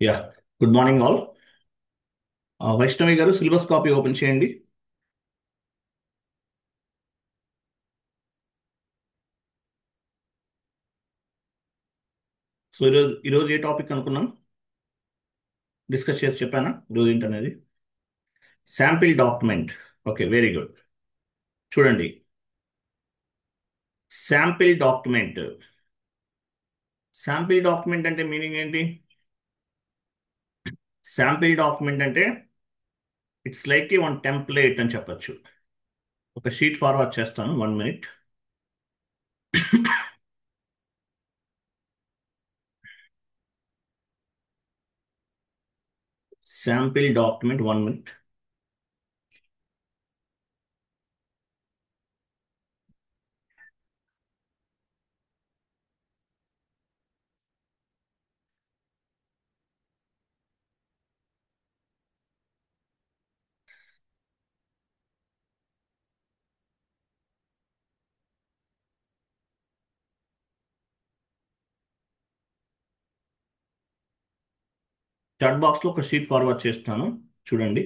Yeah good morning all. Vaishnavi గారు syllabus copy open చేయండి. So ఈరోజు ఏ టాపిక్ అనుకున్నాం డిస్కస్ చేసి చెప్పానా ఈరోజు ఏంటనేది? Sample document. Okay, very good. చూడండి, శాంపిల్ డాక్యుమెంట్. శాంపిల్ డాక్యుమెంట్ అంటే మీనింగ్ ఏంటి? శాంపిల్ డాక్యుమెంట్ అంటే it's like a one template అని చెప్పొచ్చు. ఒక షీట్ ఫార్వర్డ్ చేస్తాను, 1 minute. Sample document, 1 minute. Chat బాక్స్లో ఒక షీట్ ఫార్వర్డ్ చేస్తాను, చూడండి.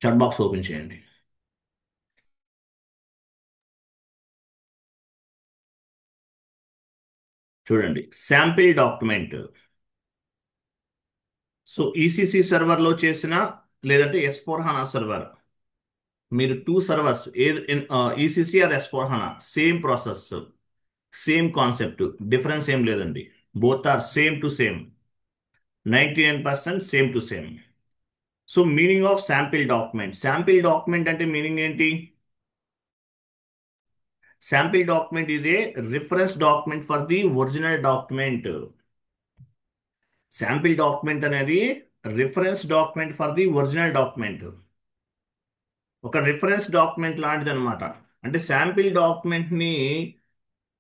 చాట్ బాక్స్ ఓపెన్ చేయండి. చూడండి, శాంపిల్ డాక్యుమెంట్. సో ఈసీసీ సర్వర్లో చేసిన, లేదంటే S/4HANA సర్వర్, మీరు టూ సర్వర్స్ ఏది, ECC or S/4HANA, same process, same concept, difference ఏం లేదండి. Both are same to same, 99% same to same. So meaning of sample document. Sample document అంటే meaning ఏంటి? Sample document is a reference document for the original document. Sample document అనేది reference document for the original document. ఒక reference document లాంటిది అనమాట. అంటే sample document ని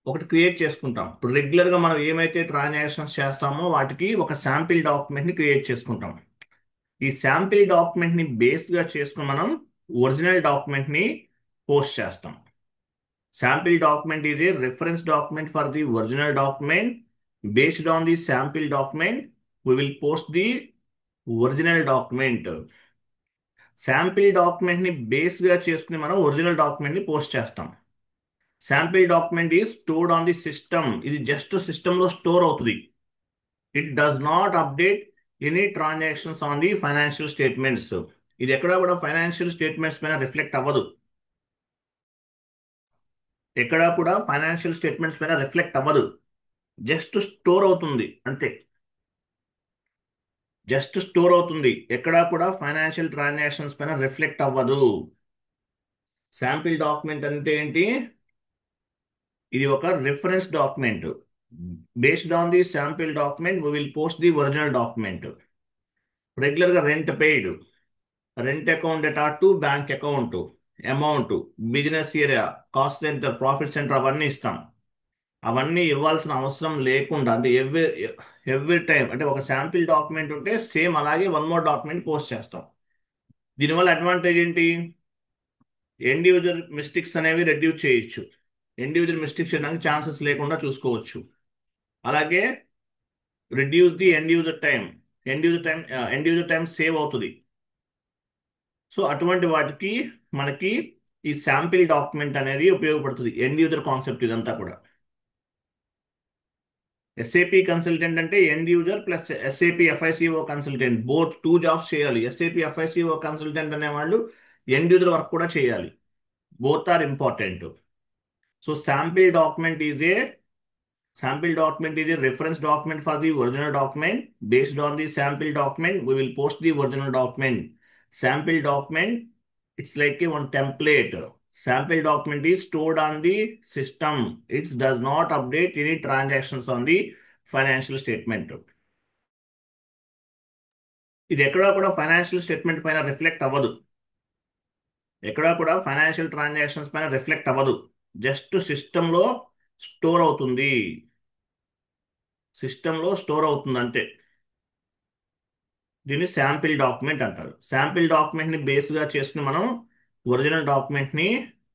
ఒకటి create చేసుకుంటాం. ఇప్పుడు రెగ్యులర్ గా మనం ఏమైతే ట్రాన్సాక్షన్స్ చేస్తామో వాటికి ఒక శాంపిల్ డాక్యుమెంట్ ని క్రియేట్ చేసుకుంటాం. ఈ శాంపిల్ డాక్యుమెంట్ ని బేస్ గా చేసుకుని మనం ఒరిజినల్ డాక్యుమెంట్ ని పోస్ట్ చేస్తాం. Sample document is a reference document for the original document. Based on the sample document we will post the original document. Sample document ని బేస్ గా చేసుకుని మనం ఒరిజినల్ డాక్యుమెంట్ ని పోస్ట్ చేస్తాం. Sample document is stored on the system. ఇది just system లో store అవుతుంది. It does not update any transactions on the financial statements. ఇది ఎక్కడ కూడా ఫైనాన్షియల్ స్టేట్మెంట్స్ పైన రిఫ్లెక్ట్ అవ్వదు. ఎక్కడా కూడా ఫైనాన్షియల్ స్టేట్మెంట్స్ పైన రిఫ్లెక్ట్ అవ్వదు. జస్ట్ స్టోర్ అవుతుంది అంతే. జస్ట్ స్టోర్ అవుతుంది, ఎక్కడా కూడా ఫైనాన్షియల్ ట్రాన్సాక్షన్స్ పైన రిఫ్లెక్ట్ అవ్వదు. శాంపిల్ డాక్యుమెంట్ అంటే ఏంటి? ఇది ఒక reference document. Based on the sample document we will post the original document. Regular గా rent paid, rent account data to bank account, amount, business area, cost centre, profit centre అవన్నీ ఇస్తాం. అవన్నీ ఇవ్వాల్సిన అవసరం లేకుండా, అంటే ఎవ్రీ టైం అంటే ఒక శాంపిల్ డాక్యుమెంట్ ఉంటే సేమ్ అలాగే వన్ మోర్ డాక్యుమెంట్ పోస్ట్ చేస్తాం. దీనివల్ల అడ్వాంటేజ్ ఏంటి? ఎండ్ యూజర్ మిస్టేక్స్ అనేవి రెడ్యూస్ చేయొచ్చు. ఎండ్ యూజర్ మిస్టేక్స్ చేయడానికి ఛాన్సెస్ లేకుండా చూసుకోవచ్చు. అలాగే reduce the end user time. End user time save అవుతుంది. సో అటువంటి వాటికి మనకి ఈ శాంపిల్ డాక్యుమెంట్ అనేది ఉపయోగపడుతుంది. ఎండ్ యూజర్ కాన్సెప్ట్ ఇదంతా కూడా. ఎస్ఏపి కన్సల్టెంట్ అంటే end user plus SAP FICO consultant, both two jobs చేయాలి. ఎస్ఏపి ఎఫ్ఐసిఓ కన్సల్టెంట్ అనే వాళ్ళు ఎండ్ యూజర్ వర్క్ కూడా చేయాలి. Both are important. So sample document is a reference document for the original document. Based on the sample document, we will post the original document. Sample document, it's like a one template. Sample document is stored on the system. It does not update any transactions on the financial statement. ఇది ఎక్కడా కూడా financial statement పైన reflect అవ్వదు. ఎక్కడా కూడా financial transactions పైన reflect అవ్వదు. Just సిస్టంలో స్టోర్ అవుతుంది. సిస్టంలో స్టోర్ అవుతుంది అంతే. దీన్ని శాంపిల్ డాక్యుమెంట్ అంటారు. శాంపిల్ డాక్యుమెంట్ ని బేస్ గా చేసుకుని మనం ఒరిజినల్ డాక్యుమెంట్ ని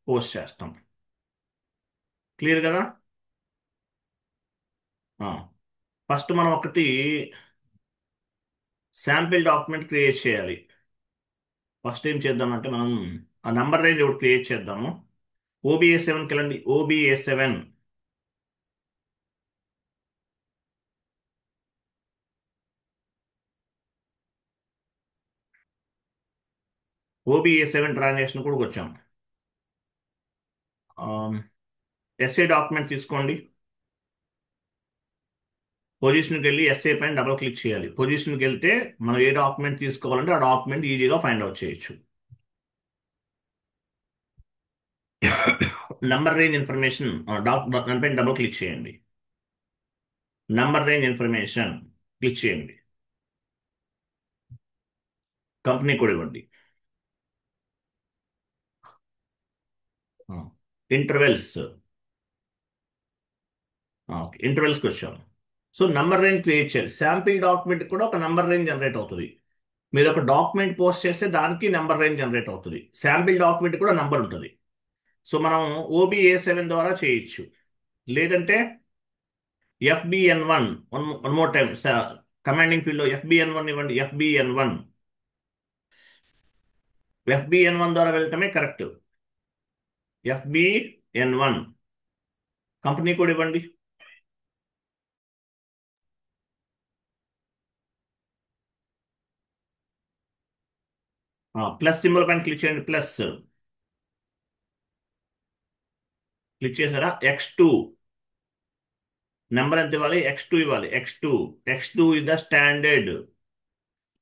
పోస్ట్ చేస్తాం. క్లియర్ కదా? ఫస్ట్ మనం ఒకటి శాంపిల్ డాక్యుమెంట్ క్రియేట్ చేయాలి. ఫస్ట్ ఏం చేద్దామంటే మనం ఆ నంబర్ రేంజ్ ఒకటి క్రియేట్ చేద్దాము. OBA7 కెళ్ళండి. OBA7. OBA7 ట్రాన్సాక్షన్ కూడా వచ్చాం. ఎస్ఏ డాక్యుమెంట్ తీసుకోండి. పొజిషన్కి వెళ్ళి ఎస్ఏ పైన డబుల్ క్లిక్ చేయాలి. పొజిషన్కి వెళ్తే మనం ఏ డాక్యుమెంట్ తీసుకోవాలంటే ఆ డాక్యుమెంట్ ఈజీగా ఫైండ్ అవుట్ చేయొచ్చు. నంబర్ రేంజ్ ఇన్ఫర్మేషన్ దానిపైన డబుల్ క్లిక్ చేయండి. నంబర్ రేంజ్ ఇన్ఫర్మేషన్ క్లిక్ చేయండి. కంపెనీ కూడా ఇవ్వండి. ఇంటర్వెల్స్. ఇంటర్వెల్స్కి వచ్చాం. సో నంబర్ రేంజ్ క్రియేట్ చేయాలి. శాంపిల్ డాక్యుమెంట్ కూడా ఒక నంబర్ రేంజ్ జనరేట్ అవుతుంది. మీరు ఒక డాక్యుమెంట్ పోస్ట్ చేస్తే దానికి నెంబర్ రేంజ్ జనరేట్ అవుతుంది. శాంపిల్ డాక్యుమెంట్ కూడా నంబర్ ఉంటుంది. సో మనం OBA7 ద్వారా చేయొచ్చు. లేదంటే FBN1 one more time commanding field లో FBN1 ఇవ్వండి. FBN1 ద్వారా వెళ్ళటమే కరెక్ట్. FBN1 కంపెనీ కూడా ఇవ్వండి. ప్లస్ సింబల్ పైన క్లిక్ చేయండి. ప్లస్ క్లిక్ చేశారా? X2 నెంబర్ ఎంత ఇవ్వాలి? X2 ఇవ్వాలి. X2 is the standard.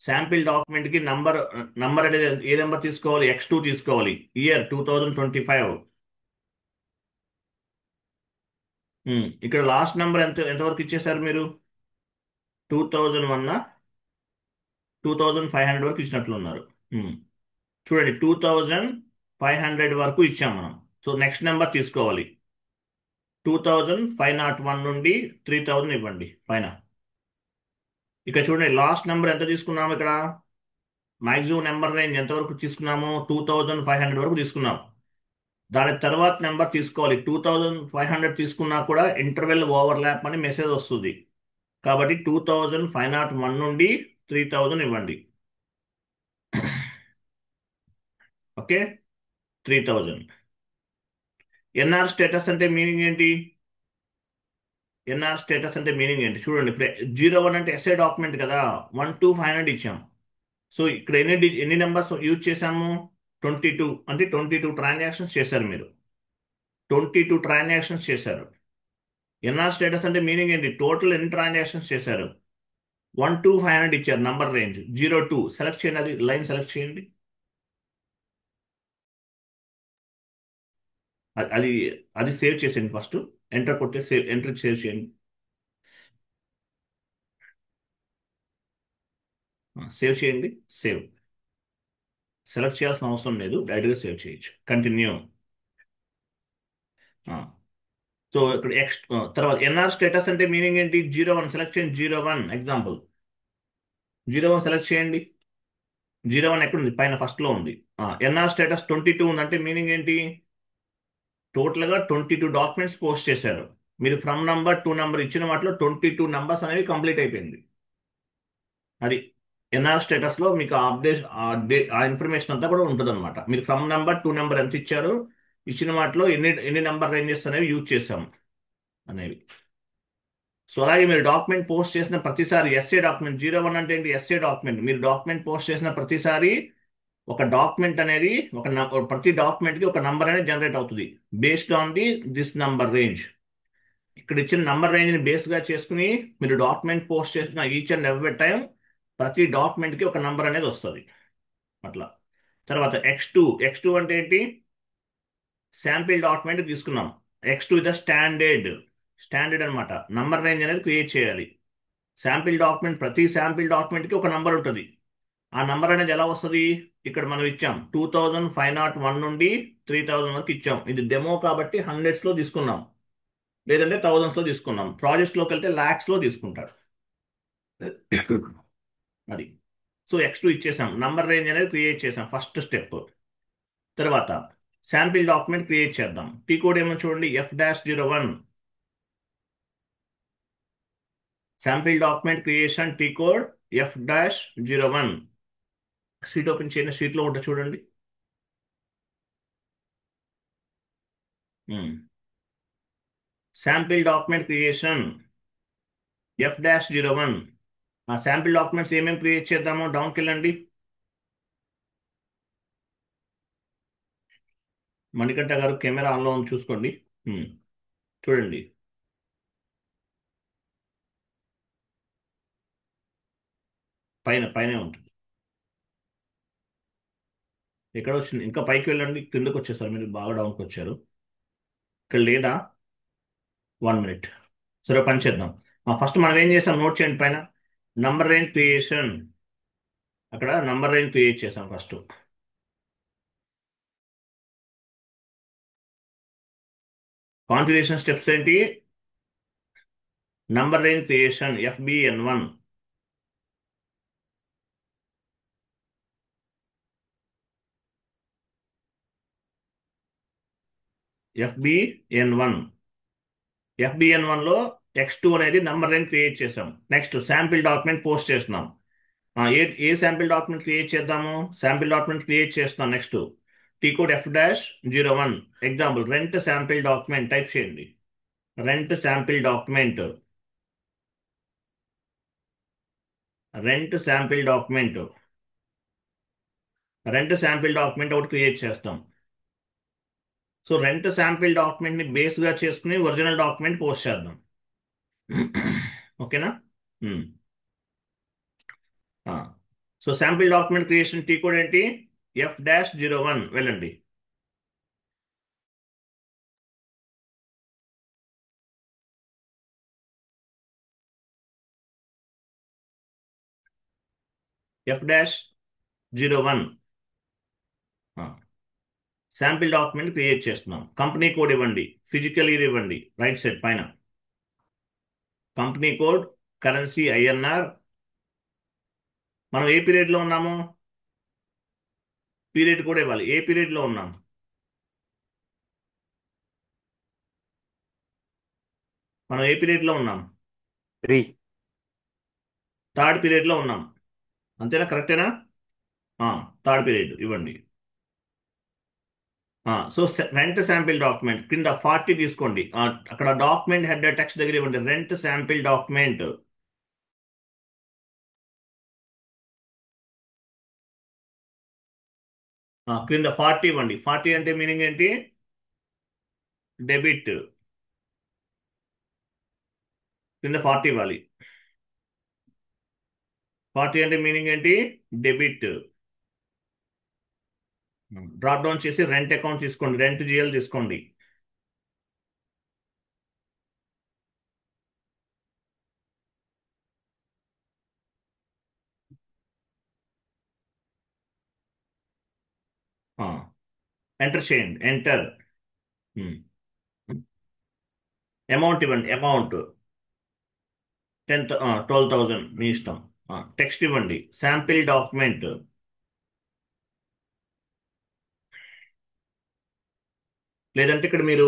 Sample document కి నంబర్ అనేది ఏ నెంబర్ తీసుకోవాలి? X2 తీసుకోవాలి. ఇయర్ 2025. ఇక్కడ లాస్ట్ నెంబర్ ఎంతవరకు ఇచ్చేసారు మీరు? 2001. 2500 వరకు ఇచ్చినట్లు ఉన్నారు. చూడండి, 2500 వరకు ఇచ్చాం మనం. సో నెక్స్ట్ నెంబర్ తీసుకోవాలి. 2501 నుండి 3000 ఇవ్వండి పైన. ఇక్కడ చూడండి, లాస్ట్ నెంబర్ ఎంత తీసుకున్నాము? ఇక్కడ మాక్సిమం నెంబర్ రేంజ్ ఎంతవరకు తీసుకున్నాము? 2500 వరకు తీసుకున్నాం. దాని తర్వాత నెంబర్ తీసుకోవాలి. 2500 తీసుకున్నా కూడా ఇంటర్వెల్ ఓవర్లాప్ అని మెసేజ్ వస్తుంది. కాబట్టి 2501 నుండి 3000 ఇవ్వండి. ఓకే, 3000. ఎన్ఆర్ స్టేటస్ అంటే మీనింగ్ ఏంటి? ఎన్ఆర్ స్టేటస్ అంటే మీనింగ్ ఏంటి? చూడండి, ఇప్పుడు 01 అంటే ఎస్ఏ డాక్యుమెంట్ కదా. 1 to 500 ఇచ్చాం. సో ఇక్కడ ఎన్ని నెంబర్స్ యూజ్ చేశాము? 22. అంటే 22 ట్రాన్సాక్షన్స్ చేశారు మీరు. 22 ట్రాన్సాక్షన్స్ చేశారు. ఎన్ఆర్ స్టేటస్ అంటే మీనింగ్ ఏంటి? టోటల్ ఎన్ని ట్రాన్సాక్షన్స్ చేశారు? 1 to 500 ఇచ్చారు. నంబర్ రేంజ్ 02 సెలెక్ట్ చేయండి. అది లైన్ సెలెక్ట్ చేయండి. అది అది సేవ్ చేసేయండి. ఫస్ట్ ఎంటర్ కొట్టే సేవ్ చేయండి. సేవ్ చేయండి. సేవ్ సెలెక్ట్ చేయాల్సిన అవసరం లేదు. డైరెక్ట్గా సేవ్ చేయొచ్చు. కంటిన్యూ. సో ఇక్కడ తర్వాత ఎన్ఆర్ స్టేటస్ అంటే మీనింగ్ ఏంటి? 01 సెలెక్ట్ చేయండి. 01 ఎగ్జాంపుల్. 01 సెలెక్ట్ చేయండి. 01 ఎక్కడుంది? పైన ఫస్ట్ లో ఉంది. ఎన్ఆర్ స్టేటస్ 22 ఉందంటే మీనింగ్ ఏంటి? టోటల్గా 22 డాక్యుమెంట్స్ పోస్ట్ చేశారు. మీరు ఫ్రమ్ నంబర్ టు నంబర్ ఇచ్చిన వాటిలో 22 నంబర్స్ అనేవి కంప్లీట్ అయిపోయింది. అది ఎన్ఆర్ స్టేటస్ లో మీకు ఆ ఇన్ఫర్మేషన్ అంతా కూడా ఉంటుంది అనమాట. మీరు ఫ్రమ్ నెంబర్ టు నెంబర్ ఎంత ఇచ్చారు, ఇచ్చిన వాటిలో ఎన్ని నెంబర్ రేంజెస్ అనేవి యూజ్ చేసాం అనేవి. సో అలాగే మీరు డాక్యుమెంట్ పోస్ట్ చేసిన ప్రతిసారి ఎస్ఏ డాక్యుమెంట్ 01 అంటే ఏంటి? SA document. మీరు డాక్యుమెంట్ పోస్ట్ చేసిన ప్రతిసారి ఒక డాక్యుమెంట్ అనేది ప్రతి డాక్యుమెంట్ కి ఒక నంబర్ అనేది జనరేట్ అవుతుంది based on this number range. ఇక్కడ ఇచ్చిన నంబర్ రేంజ్ ని బేస్ గా చేసుకుని మీరు డాక్యుమెంట్ పోస్ట్ చేసిన ఈచ్ అండ్ ఎవ్రీ టైం ప్రతి డాక్యుమెంట్ కి ఒక నంబర్ అనేది వస్తుంది అట్లా. తర్వాత X2 అంటే ఏంటి? శాంపిల్ డాక్యుమెంట్ తీసుకున్నాం. X2 ఇస్ ద స్టాండర్డ్ అనమాట. నంబర్ రేంజ్ అనేది క్రియేట్ చేయాలి. ప్రతి శాంపిల్ డాక్యుమెంట్ కి ఒక నంబర్ ఉంటుంది. ఆ నంబర్ అనేది ఎలా వస్తుంది? ఇక్కడ మనం ఇచ్చాం 2501 నుండి 3000 వరకు ఇచ్చాం. ఇది డెమో కాబట్టి హండ్రెడ్స్ లో తీసుకున్నాం, లేదంటే థౌజండ్స్ లో తీసుకున్నాం. ప్రాజెక్ట్స్ లోకి వెళ్తే లాక్స్ లో తీసుకుంటాడు. అది. సో X2 ఇచ్చేసాం, నంబర్ రేంజ్ అనేది క్రియేట్ చేసాం, ఫస్ట్ స్టెప్. తర్వాత శాంపిల్ డాక్యుమెంట్ క్రియేట్ చేద్దాం. టీ కోడ్ ఏమో చూడండి, F-01. Sample document creation T code F-01. Sheet open చేయండి, షీట్ లో ఉంటుంది చూడండి. Sample document creation F-01. ఆ శాంపిల్ డాక్యుమెంట్స్ ఏమేమి క్రియేట్ చేద్దామో డౌన్కి వెళ్ళండి. మణికంఠ గారు కెమెరా ఆన్లో ఉంది, చూసుకోండి. ఉమ్, చూడండి. పైన పైనే ఉంటుంది. ఎక్కడ వచ్చింది? ఇంకా పైకి వెళ్ళండి, కిందకు వచ్చేసారు మీరు, బాగా డౌన్కి వచ్చారు. ఇక్కడ లేదా? 1 మినిట్. సరే, పని చేద్దాం. ఫస్ట్ మనం ఏం చేసాం నోట్ చేయండి పైన. నంబర్ రేంజ్ క్రియేషన్, అక్కడ నంబర్ రేంజ్ క్రియేట్ చేసాం ఫస్ట్. కాన్ఫిగరేషన్ స్టెప్స్ ఏంటి? Number range creation FBN1. FBN1. FBN1 లో X2 అనేది నంబర్ రేంజ్ క్రియేట్ చేసాం. నెక్స్ట్ శాంపిల్ డాక్యుమెంట్ పోస్ట్ చేస్తున్నాం. ఏ ఏ శాంపిల్ డాక్యుమెంట్ క్రియేట్ చేద్దాము? శాంపిల్ డాక్యుమెంట్ క్రియేట్ చేస్తున్నాం. Next T code F-01. Example rent sample document type చేయండి. Rent sample document, rent sample document, rent sample document ఒకటి create చేస్తాం. So rent sample document ని base గా చేసుకుని ఒరిజినల్ డాక్యుమెంట్ పోస్ట్ చేద్దాం. ఓకేనా? Um. So sample document creation T code ఏంటి? F-01. వెళ్ళండి. F-01. శాంపిల్ డాక్యుమెంట్ క్రియేట్ చేస్తున్నాం. కంపెనీ కోడ్ ఇవ్వండి, ఫిజికల్ ఇయర్ ఇవ్వండి, రైట్ సైడ్ పైన కంపెనీ కోడ్, కరెన్సీ INR. మనం ఏ పీరియడ్ లో ఉన్నాము? పీరియడ్ కూడా ఇవ్వాలి. ఏ పీరియడ్ లో ఉన్నాం? మనం ఏ పీరియడ్ లో ఉన్నాం? 3. థర్డ్ పీరియడ్ లో ఉన్నాం. అంతేనా? కరెక్టేనా? థర్డ్ పీరియడ్ ఇవ్వండి. సో రెంట్ శాంపిల్ డాక్యుమెంట్ కింద 40 తీసుకోండి. అక్కడ డాక్యుమెంట్ హెడర్ టెక్స్ట్ దగ్గర ఇవ్వండి, రెంట్ శాంపిల్ డాక్యుమెంట్. క్రింద 40 ఇవ్వండి. 40 అంటే మీనింగ్ ఏంటి? డెబిట్. కింద 40 ఇవ్వాలి. 40 అంటే మీనింగ్ ఏంటి? డెబిట్. డ్రాప్ డౌన్ చేసి రెంట్ అకౌంట్ తీసుకోండి, రెంట్ GL తీసుకోండి. ఎంటర్ చేయండి, ఎంటర్. అమౌంట్ ఇవ్వండి, అమౌంట్ 12,000 మీ ఇష్టం. టెక్స్ట్ ఇవ్వండి, శాంపిల్ డాక్యుమెంట్. లేదంటే ఇక్కడ మీరు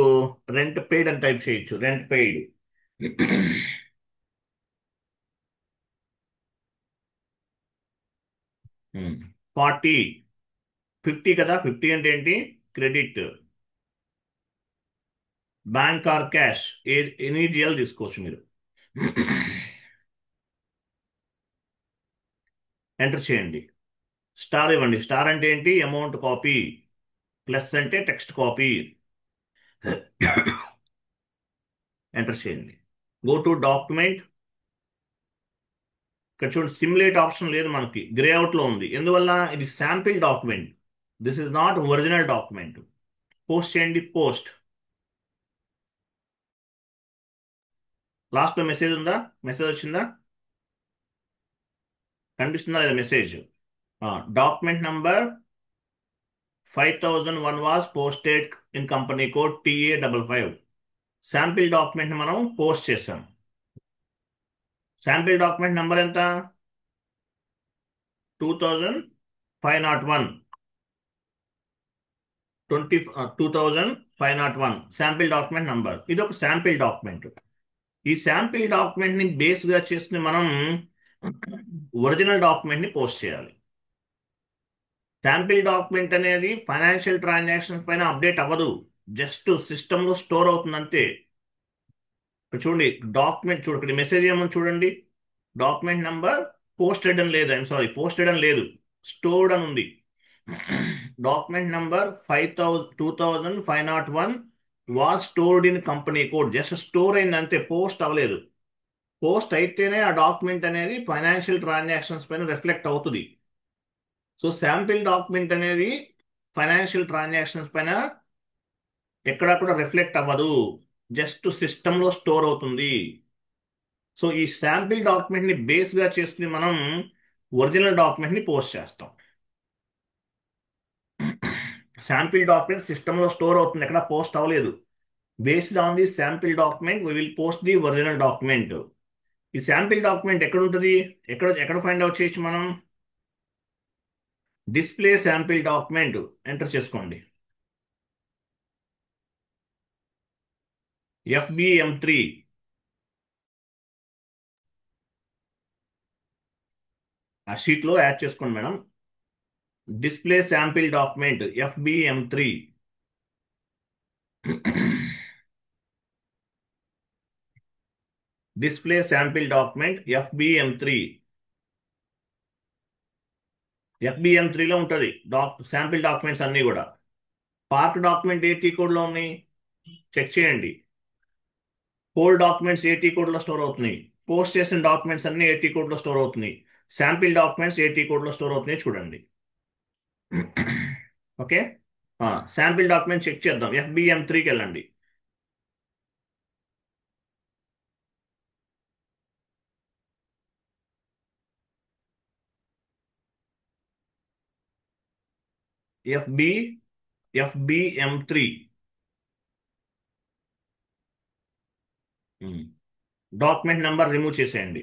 రెంట్ పెయిడ్ అని టైప్ చేయొచ్చు, రెంట్ పెయిడ్. 40. 50 కదా? 50 అంటే ఏంటి? Credit. Bank or cash, any GL తీసుకోవచ్చు మీరు. ఎంటర్ చేయండి, స్టార్ ఇవ్వండి. స్టార్ అంటే ఏంటి? Amount copy. ప్లస్ అంటే టెక్స్ట్ కాపీ. ఎంటర్ చేయండి. Go to document. ఇక్కడ చూడండి, సిమ్యులేట్ ఆప్షన్ లేదు మనకి, గ్రే అవుట్ లో ఉంది. ఎందువల్ల? ఇది sample document, this is not original document. Post చేయండి, పోస్ట్. లాస్ట్ లో మెసేజ్ ఉందా? మెసేజ్ వచ్చిందా? కనిపిస్తుందా లేదా message? Document number 5001 was posted in company code TA55. Sample document మనం పోస్ట్ చేసాం. శాంపిల్ డాక్యుమెంట్ నంబర్ ఎంత? 2501. 2501 శాంపిల్ డాక్యుమెంట్ నంబర్. ఇది ఒక శాంపిల్ డాక్యుమెంట్. ఈ శాంపిల్ డాక్యుమెంట్ ని బేస్ గా చేసుకుని మనం ఒరిజినల్ డాక్యుమెంట్ ని పోస్ట్ చేయాలి. శాంపిల్ డాక్యుమెంట్ అనేది ఫైనాన్షియల్ ట్రాన్సాక్షన్స్ పైన అప్డేట్ అవ్వదు, జస్ట్ సిస్టమ్ లో స్టోర్ అవుతుంది అంతే. ఇక్కడ చూడండి డాక్యుమెంట్, ఇక్కడ మెసేజ్ ఏమని చూడండి, డాక్యుమెంట్ నంబర్ పోస్టెడ్ అని లేదు, ఐఎమ్ సారీ పోస్టెడ్ అని లేదు, స్టోర్డ్ అని ఉంది. Document number 2501 was stored in company code. Just store అయింది అంతే, పోస్ట్ అవ్వలేదు. పోస్ట్ అయితేనే ఆ డాక్యుమెంట్ అనేది ఫైనాన్షియల్ ట్రాన్సాక్షన్స్ పైన రిఫ్లెక్ట్ అవుతుంది. సో శాంపిల్ డాక్యుమెంట్ అనేది ఫైనాన్షియల్ ట్రాన్సాక్షన్స్ పైన ఎక్కడా కూడా రిఫ్లెక్ట్ అవ్వదు, జస్ట్ సిస్టంలో స్టోర్ అవుతుంది. సో ఈ శాంపిల్ డాక్యుమెంట్ ని బేస్ గా చేసుకుని మనం ఒరిజినల్ డాక్యుమెంట్ ని పోస్ట్ చేస్తాం. శాంపిల్ డాక్యుమెంట్ సిస్టంలో స్టోర్ అవుతుంది, ఎక్కడ పోస్ట్ అవ్వలేదు. Based on the sample document we will post the original document. ఈ శాంపిల్ డాక్యుమెంట్ ఎక్కడ ఉంటుంది, ఎక్కడ ఎక్కడ ఫైండ్ అవుట్ చేయొచ్చు మనం? డిస్ప్లే శాంపిల్ డాక్యుమెంట్ ఎంటర్ చేసుకోండి. FBM3 ఆ షీట్ లో యాడ్ చేసుకోండి madam. Display sample document FBM3. Display sample document FBM3. FBM3లో ఉంటుంది శాంపిల్ డాక్యుమెంట్స్ అన్నీ కూడా. పార్క్ డాక్యుమెంట్ ఏ టీ కోడ్లో ఉన్నాయి చెక్ చేయండి. హోల్ డాక్యుమెంట్స్ ఏ టీ కోడ్లో స్టోర్ అవుతున్నాయి. పోస్ట్ చేసిన డాక్యుమెంట్స్ అన్ని ఏ టీ కోడ్లో స్టోర్ అవుతున్నాయి. శాంపిల్ డాక్యుమెంట్స్ ఏ టీ కోడ్లో స్టోర్ అవుతున్నాయి చూడండి. ఓకే, శాంపిల్ డాక్యుమెంట్ చెక్ చేద్దాం. FBM3కి వెళ్ళండి. FBM3 డాక్యుమెంట్ నెంబర్ రిమూవ్ చేసేయండి.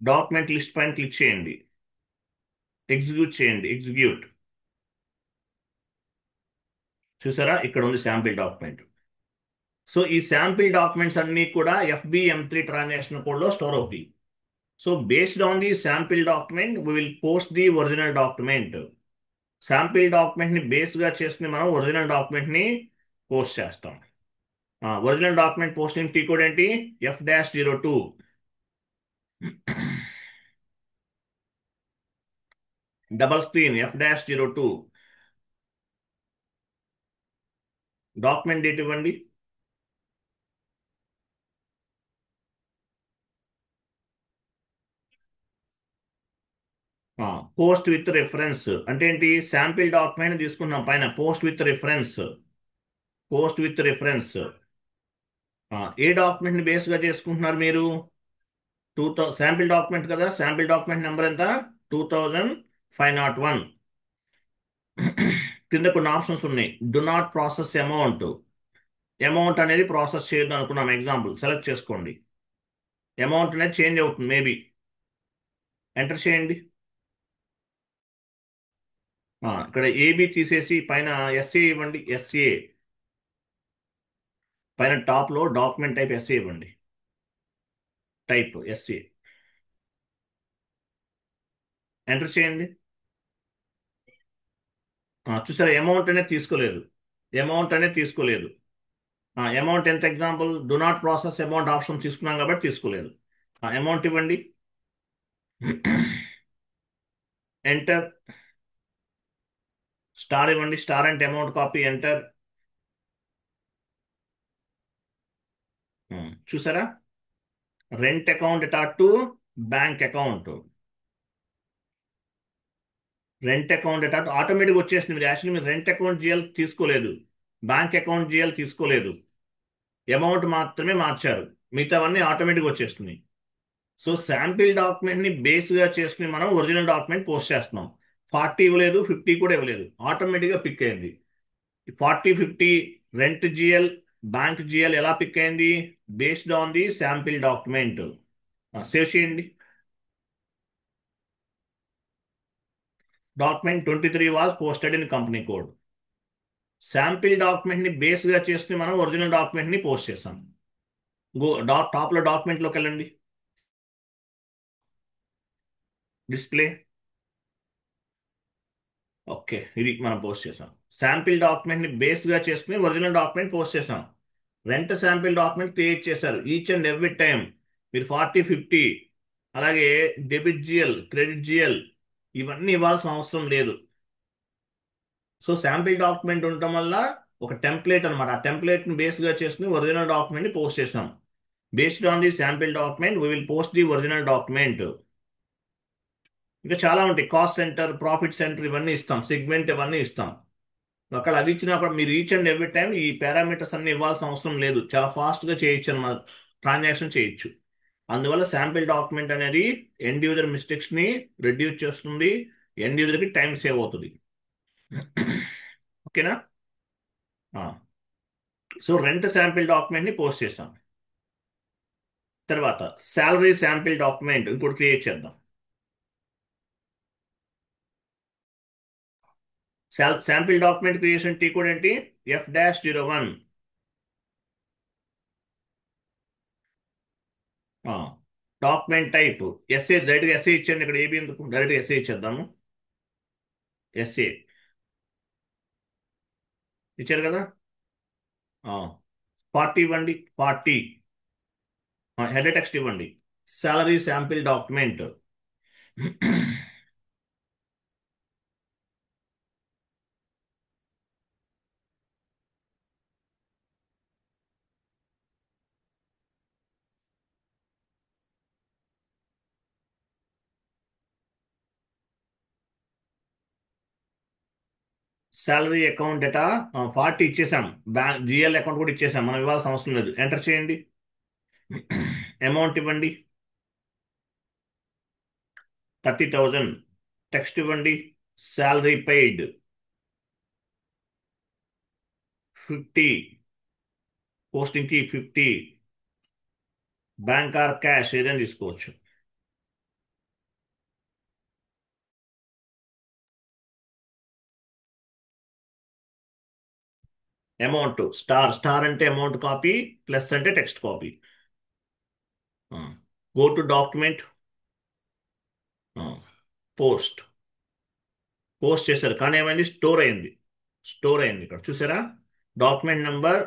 డాక్యుమెంట్ లిస్ట్ పైన క్లిక్ చేయండి, ఎగ్జిక్యూట్ చేయండి. ఎగ్జిక్యూట్. చూసారా, ఇక్కడ ఉంది శాంపిల్ డాక్యుమెంట్. సో ఈ శాంపిల్ డాక్యుమెంట్స్ అన్ని కూడా FBM3 ట్రాన్సాక్షన్ కోడ్ లో స్టోర్ అవుతాయి. So based on the sample document we will post the original document. Sample document ని బేస్ గా చేసుకుని మనం ఒరిజినల్ డాక్యుమెంట్ ని పోస్ట్ చేస్తాం. Original document posting T code ఏంటి? F-02. Double screen F-02. Document date ఇవ్వండి. పోస్ట్ విత్ రెఫరెన్స్ అంటే ఏంటి? శాంపిల్ డాక్యుమెంట్ తీసుకున్నాం పైన post with reference. Post with reference A document ని బేస్ గా చేసుకుంటున్నారు మీరు? శాంపిల్ డాక్యుమెంట్ కదా, శాంపిల్ డాక్యుమెంట్ నెంబర్ ఎంత? 2501. కింద కొన్ని ఆప్షన్స్ ఉన్నాయి. Do not process amount. Amount అనేది ప్రాసెస్ చేయొద్దు అనుకున్నాం. ఎగ్జాంపుల్ సెలెక్ట్ చేసుకోండి. అమౌంట్ అనేది చేంజ్ అవుతుంది మేబీ. ఎంటర్ చేయండి. ఇక్కడ ఏబి తీసేసి పైన SA ఇవ్వండి. SA పైన టాప్ లో డాక్యుమెంట్ టైప్ SA ఇవ్వండి. టైప్ SA ఎంటర్ చేయండి. చూసారా, అమౌంట్ అనేది తీసుకోలేదు. అమౌంట్ అనేది తీసుకోలేదు. అమౌంట్ ఎంత? Example do not process amount option తీసుకున్నాం కాబట్టి తీసుకోలేదు. అమౌంట్ ఇవ్వండి. ఎంటర్. స్టార్ ఇవ్వండి. స్టార్ అంటే అమౌంట్ కాపీ. ఎంటర్. చూసారా, rent account attach to bank account. Rent account attach automatic వచ్చేసింది. మీరు యాక్చువల్లీ మీరు రెంట్ అకౌంట్ GL తీసుకోలేదు, బ్యాంక్ అకౌంట్ GL తీసుకోలేదు, అమౌంట్ మాత్రమే మార్చారు. మిగతావన్నీ ఆటోమేటిక్ వచ్చేస్తుంది. సో శాంపిల్ డాక్యుమెంట్ ని బేస్ గా చేసుకుని మనం ఒరిజినల్ డాక్యుమెంట్ పోస్ట్ చేస్తున్నాం. 40 ఇవ్వలేదు, 50 కూడా ఇవ్వలేదు, ఆటోమేటిక్ గా పిక్ అయింది. 40, 50 రెంట్ జిఎల్, బ్యాంక్ జిఎల్ ఎలా పిక్ అయింది? Based on the sample document. Save చేయండి. Document 23 was posted in company code. Sample document ని బేస్ గా చేసుకుని మనం ఒరిజినల్ డాక్యుమెంట్ ని పోస్ట్ చేసాం. టాప్ లో డాక్యుమెంట్ లోకి వెళ్ళండి. డిస్ప్లే. ఓకే, ఇది మనం పోస్ట్ చేసాం. శాంపిల్ డాక్యుమెంట్ ని బేస్ గా చేసుకుని ఒరిజినల్ డాక్యుమెంట్ పోస్ట్ చేసాం. రెంట్ శాంపిల్ డాక్యుమెంట్ క్రియేట్ చేశారు. ఈచ్ అండ్ ఎవ్రీ టైం మీరు 40, 50 అలాగే డెబిట్ జిఎల్, క్రెడిట్ జిఎల్ ఇవన్నీ ఇవ్వాల్సిన అవసరం లేదు. సో శాంపిల్ డాక్యుమెంట్ ఉండటం వల్ల ఒక టెంప్లెట్ అనమాట. ఆ టెంప్లెట్ ని బేస్ గా చేసుకుని ఒరిజినల్ డాక్యుమెంట్ ని పోస్ట్ చేసాం. Based on the sample document we will post the original document. ఇంకా చాలా ఉంటాయి. కాస్ట్ సెంటర్, ప్రాఫిట్ సెంటర్ ఇవన్నీ ఇస్తాం, సెగ్మెంట్ ఇవన్నీ ఇస్తాం. ఒకవేళ అది ఇచ్చినా కూడా మీరు ఈచ్ అండ్ ఎవ్రీ టైం ఈ పారామీటర్స్ అన్ని ఇవ్వాల్సిన అవసరం లేదు. చాలా ఫాస్ట్ గా చేయొచ్చు అన్నమాట, ట్రాన్సాక్షన్ చేయొచ్చు. అందువల్ల శాంపిల్ డాక్యుమెంట్ అనేది ఎండ్ యూజర్ మిస్టేక్స్ ని రెడ్యూస్ చేస్తుంది, ఎండ్ యూజర్ కి టైం సేవ్ అవుతుంది. ఓకేనా? సో రెంట్ శాంపిల్ డాక్యుమెంట్ ని పోస్ట్ చేసాం. తర్వాత శాలరీ శాంపిల్ డాక్యుమెంట్ ఇప్పుడు క్రియేట్ చేద్దాం. Sample document creation T code ఏంటి? F-01. Document type SA. డైరెక్ట్గా ఎస్ఏ ఇచ్చాను. ఇక్కడ ఏబి ఎందుకు, డైరెక్ట్గా ఎస్ఏ ఇచ్చేద్దాము. ఎస్ఏ ఇచ్చారు కదా. 40 ఇవ్వండి, 40. హెడర్ టెక్స్ట్ ఇవ్వండి. Salary sample document. Salary account data 40 ఇచ్చేసాం. బ్యాంక్ జిఎల్ అకౌంట్ కూడా ఇచ్చేసాం, మనం ఇవ్వాల్సిన అవసరం లేదు. ఎంటర్ చేయండి. అమౌంట్ ఇవ్వండి 30,000. టెక్స్ట్ ఇవ్వండి. Salary paid 50. పోస్టింగ్ కి 50. బ్యాంక్ ఆర్ క్యాష్ ఏదైనా తీసుకోవచ్చు. Amount star. స్టార్ అంటే అమౌంట్ కాపీ, ప్లస్ అంటే text copy. Go to document. Post. Post చేశారు కానీ ఏమైంది? స్టోర్ అయింది. స్టోర్ అయింది ఇక్కడ చూసారా. Document number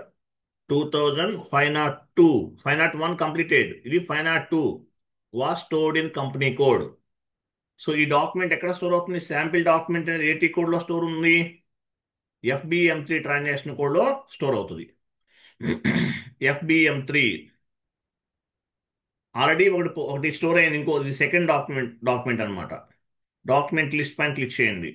2502. 501 కంప్లీటెడ్. ఇది 502 was stored in company code. So ఈ డాక్యుమెంట్ ఎక్కడ స్టోర్ అవుతుంది? శాంపిల్ డాక్యుమెంట్ అనేది ఏటీ కోడ్ లో స్టోర్ ఉంది, FBM3 ట్రాన్సాక్షన్ కోడ్ లో స్టోర్ అవుతుంది. FBM3 ఆల్రెడీ ఒకటి స్టోర్ అయింది. ఇంకో ఇది సెకండ్ డాక్యుమెంట్ అన్నమాట. డాక్యుమెంట్ లిస్ట్ పైన క్లిక్ చేయండి.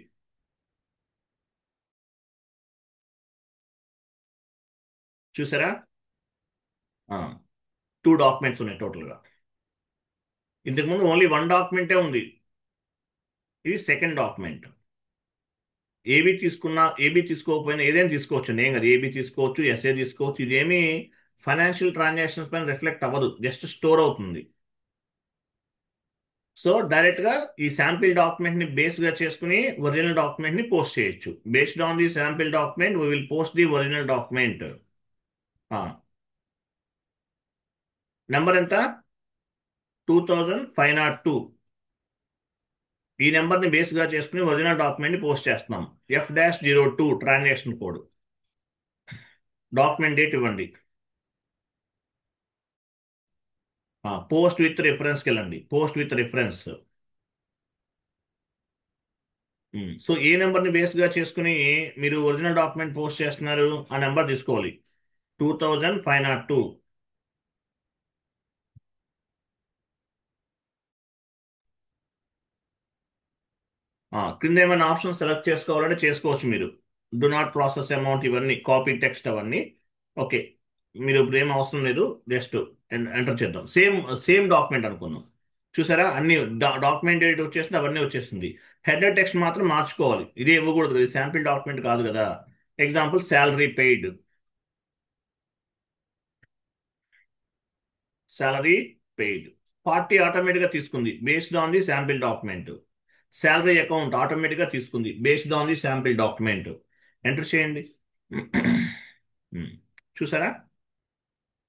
చూసారా, 2 డాక్యుమెంట్స్ ఉన్నాయి టోటల్గా. ఇంతకుముందు ఓన్లీ 1 డాక్యుమెంటే ఉంది. ఇది సెకండ్ డాక్యుమెంట్. ఏబీ తీసుకున్నా, ఏబీ తీసుకోకపోయినా ఏదైనా తీసుకోవచ్చు. నేను కదా ఏబీ తీసుకోవచ్చు, ఎస్ఏ తీసుకోవచ్చు. ఇదేమి ఫైనాన్షియల్ ట్రాన్సాక్షన్స్ పైన రిఫ్లెక్ట్ అవ్వదు, జస్ట్ స్టోర్ అవుతుంది. సో డైరెక్ట్ గా ఈ శాంపిల్ డాక్యుమెంట్ ని బేస్ గా చేసుకుని ఒరిజినల్ డాక్యుమెంట్ ని పోస్ట్ చేయొచ్చు. Based on the sample document we will post the original document. Number ఎంత? 2502. ఈ నెంబర్ ని బేస్ గా చేసుకుని ఒరిజినల్ డాక్యుమెంట్ ని పోస్ట్ చేస్తున్నాం. F-02 transaction code. Document date ఇవ్వండి. పోస్ట్ విత్ రిఫరెన్స్కి వెళ్ళండి. Post with reference. సో ఏ నెంబర్ని బేస్గా చేసుకుని మీరు ఒరిజినల్ డాక్యుమెంట్ పోస్ట్ చేస్తున్నారు ఆ నెంబర్ తీసుకోవాలి. 2502. కింద ఏమైనా ఆప్షన్ సెలెక్ట్ చేసుకోవాలంటే చేసుకోవచ్చు మీరు. డు నాట్ ప్రాసెస్ అమౌంట్ ఇవన్నీ, కాపీ టెక్స్ట్ అవన్నీ ఓకే. మీరు ఇప్పుడు ఏం అవసరం లేదు, జస్ట్ ఎంటర్ చేద్దాం. సేమ్ సేమ్ డాక్యుమెంట్ అనుకుందాం. చూసారా, అన్ని డాక్యుమెంట్ డేట్ వచ్చేసింది, అవన్నీ వచ్చేస్తుంది. హెడర్ టెక్స్ట్ మాత్రం మార్చుకోవాలి, ఇదే ఇవ్వకూడదు, ఇది శాంపిల్ డాక్యుమెంట్ కాదు కదా. Example salary paid, salary paid. Party ఆటోమేటిక్గా తీసుకుంది based on the sample document. Salary account ఆటోమేటిక్గా తీసుకుంది based on the sample document. Enter చేయండి. Hmm. చూసారా,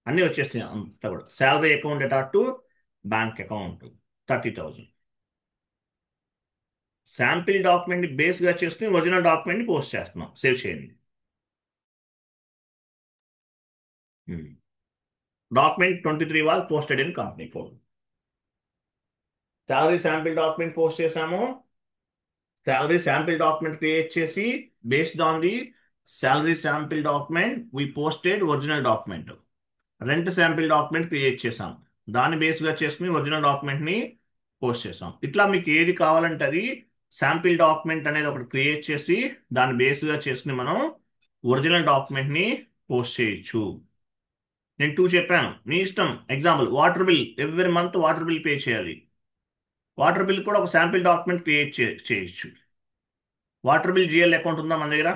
అన్నీ వచ్చేస్తాయి అంతా కూడా. శాలరీ అకౌంట్ అటాట్ to bank account 30,000. Sample document బేస్గా చేసుకుని ఒరిజినల్ డాక్యుమెంట్ని పోస్ట్ చేస్తున్నాం. సేవ్ చేయండి. Document 23 was posted in company code. Salary sample document post చేసాము. శాలరీ శాంపిల్ డాక్యుమెంట్ క్రియేట్ చేసి based on the salary sample document we posted original document. Rent sample document create చేసాం, దాన్ని బేస్గా చేసుకుని original డాక్యుమెంట్ని post చేసాం. ఇట్లా మీకు ఏది కావాలంటే అది శాంపిల్ డాక్యుమెంట్ అనేది ఒకటి క్రియేట్ చేసి దాన్ని బేస్గా చేసుకుని మనం ఒరిజినల్ డాక్యుమెంట్ని పోస్ట్ చేయొచ్చు. నేను 2 చెప్పాను, మీ ఇష్టం. Example water bill, every month water bill pay చేయాలి. వాటర్ బిల్ కూడా ఒక శాంపిల్ డాక్యుమెంట్ క్రియేట్ చేయొచ్చు. వాటర్ బిల్ జిఎల్ అకౌంట్ ఉందా మన దగ్గర?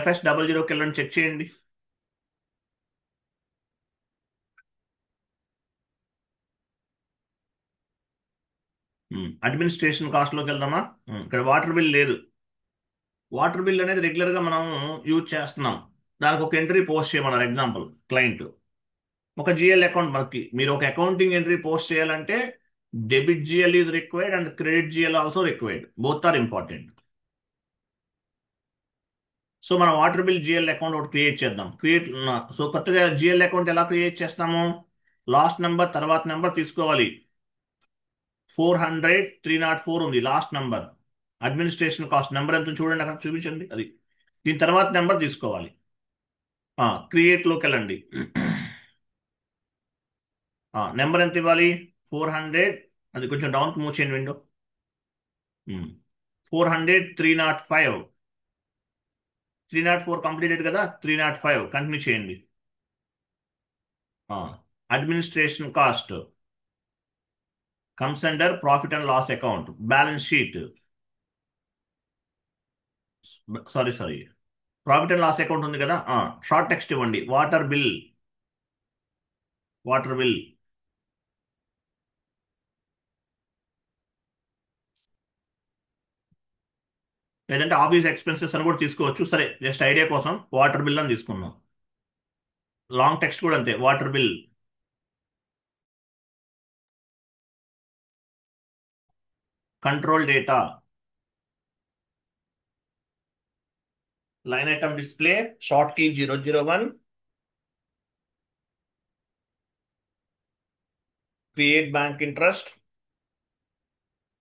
FS00కి వెళ్ళండి, చెక్ చేయండి. అడ్మినిస్ట్రేషన్ కాస్ట్లోకి వెళ్దామా? ఇక్కడ వాటర్ బిల్ లేదు. వాటర్ బిల్ అనేది రెగ్యులర్గా మనం యూజ్ చేస్తున్నాం, దానికి ఒక ఎంట్రీ పోస్ట్ చేయమన్నారు. ఎగ్జాంపుల్ క్లయింట్ ఒక జిఎల్ అకౌంట్, మనకి మీరు ఒక అకౌంటింగ్ ఎంట్రీ పోస్ట్ చేయాలంటే debit GL is required and credit GL also required, both are important. So మనం వాటర్ బిల్ జిఎల్ అకౌంట్ ఒకటి క్రియేట్ చేద్దాం. సో కొత్తగా జిఎల్ అకౌంట్ ఎలా క్రియేట్ చేస్తాము? లాస్ట్ నెంబర్ తర్వాత నెంబర్ తీసుకోవాలి. 400,304 ఉంది last number. Administration cost number ఎంత చూడండి, అక్కడ చూపించండి అది. దీని తర్వాత నెంబర్ తీసుకోవాలి. క్రియేట్లోకి వెళ్ళండి. నెంబర్ ఎంత ఇవ్వాలి? 400. అది కొంచెం డౌన్కి మూవ్ చేయండి విండో. 400,305. 304 కంప్లీటెడ్ కదా, 305 కంటిన్యూ చేయండి. Administration cost comes under profit and loss account. Balance sheet, sorry, profit and loss account ఉంది కదా. షార్ట్ టెక్స్ట్ ఇవ్వండి, వాటర్ బిల్. వాటర్ బిల్ లేదంటే ఆఫీస్ ఎక్స్పెన్సెస్ అని కూడా తీసుకోవచ్చు. సరే, జస్ట్ ఐడియా కోసం వాటర్ బిల్ అని తీసుకున్నాం. లాంగ్ టెక్స్ట్ కూడా అంతే, water bill. Control data, line item display, short key 001, create bank interest